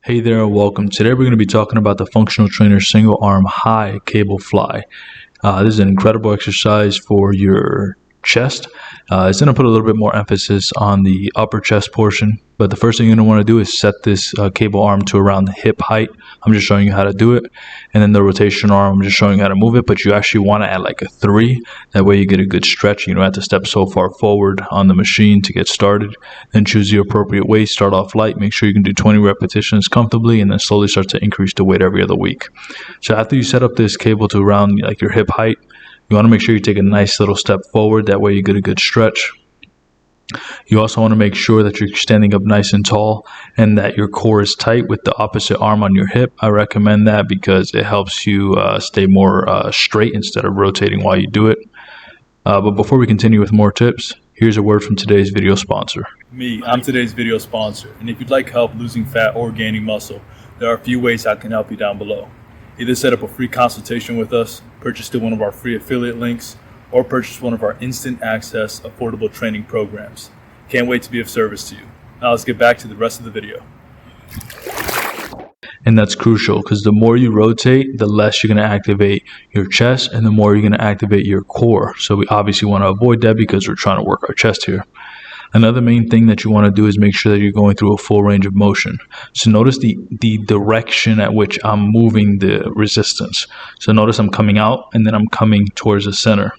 Hey there and welcome. Today we're going to be talking about the functional trainer single arm high cable fly. This is an incredible exercise for your chest. It's going to put a little bit more emphasis on the upper chest portion, but the first thing you're going to want to do is set this cable arm to around hip height. I'm just showing you how to do it, and then the rotation arm, I'm just showing you how to move it, but you actually want to add like a 3. That way you get a good stretch. You don't have to step so far forward on the machine to get started. Then choose the appropriate weight. Start off light. Make sure you can do 20 repetitions comfortably, and then slowly start to increase the weight every other week. So after you set up this cable to around like your hip height, you want to make sure you take a nice little step forward. That way you get a good stretch. You also want to make sure that you're standing up nice and tall and that your core is tight with the opposite arm on your hip. I recommend that because it helps you stay more straight instead of rotating while you do it. But before we continue with more tips, here's a word from today's video sponsor. I'm today's video sponsor, and if you'd like help losing fat or gaining muscle, there are a few ways I can help you down below. Either set up a free consultation with us, purchase through one of our free affiliate links, or purchase one of our instant access affordable training programs. Can't wait to be of service to you. Now let's get back to the rest of the video. And that's crucial because the more you rotate, the less you're going to activate your chest and the more you're going to activate your core. So we obviously want to avoid that because we're trying to work our chest here. Another main thing that you want to do is make sure that you're going through a full range of motion. So notice the direction at which I'm moving the resistance. So notice I'm coming out and then I'm coming towards the center.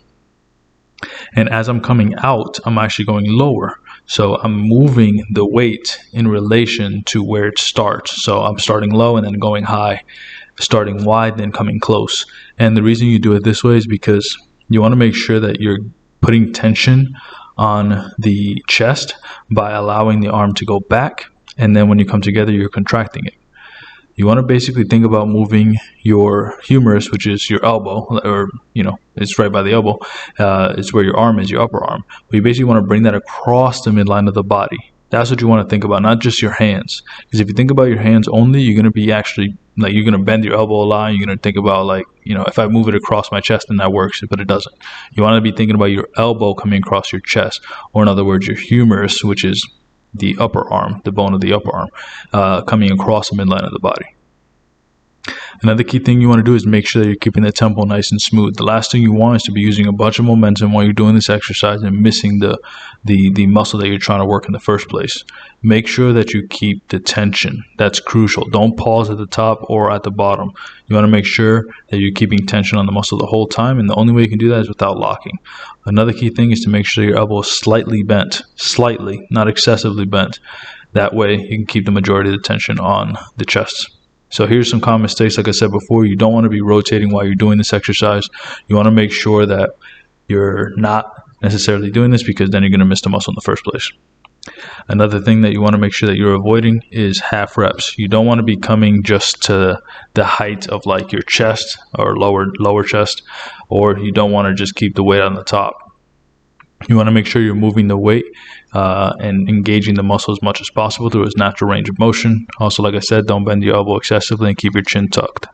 And as I'm coming out, I'm actually going lower. So I'm moving the weight in relation to where it starts. So I'm starting low and then going high, starting wide, then coming close. And the reason you do it this way is because you want to make sure that you're putting tension on the chest by allowing the arm to go back, and then when you come together you're contracting it. You want to basically think about moving your humerus, which is your elbow, or it's right by the elbow. It's where your arm is, your upper arm. But you basically want to bring that across the midline of the body. That's what you want to think about, not just your hands. Because if you think about your hands only, you're going to be actually you're going to bend your elbow a lot. You're going to think about if I move it across my chest, then that works, but it doesn't. You want to be thinking about your elbow coming across your chest, or in other words, your humerus, which is the upper arm, the bone of the upper arm, coming across the midline of the body. Another key thing you want to do is make sure that you're keeping the tempo nice and smooth. The last thing you want is to be using a bunch of momentum while you're doing this exercise and missing the muscle that you're trying to work in the first place. Make sure that you keep the tension. That's crucial. Don't pause at the top or at the bottom. You want to make sure that you're keeping tension on the muscle the whole time, and the only way you can do that is without locking. Another key thing is to make sure your elbow is slightly bent, not excessively bent. That way you can keep the majority of the tension on the chest. So here's some common mistakes. Like I said before, you don't want to be rotating while you're doing this exercise. You want to make sure that you're not necessarily doing this because then you're going to miss the muscle in the first place. Another thing that you want to make sure that you're avoiding is half reps. You don't want to be coming just to the height of like your chest or lower chest, or you don't want to just keep the weight on the top. You want to make sure you're moving the weight and engaging the muscle as much as possible through its natural range of motion. Also, like I said, don't bend your elbow excessively and keep your chin tucked.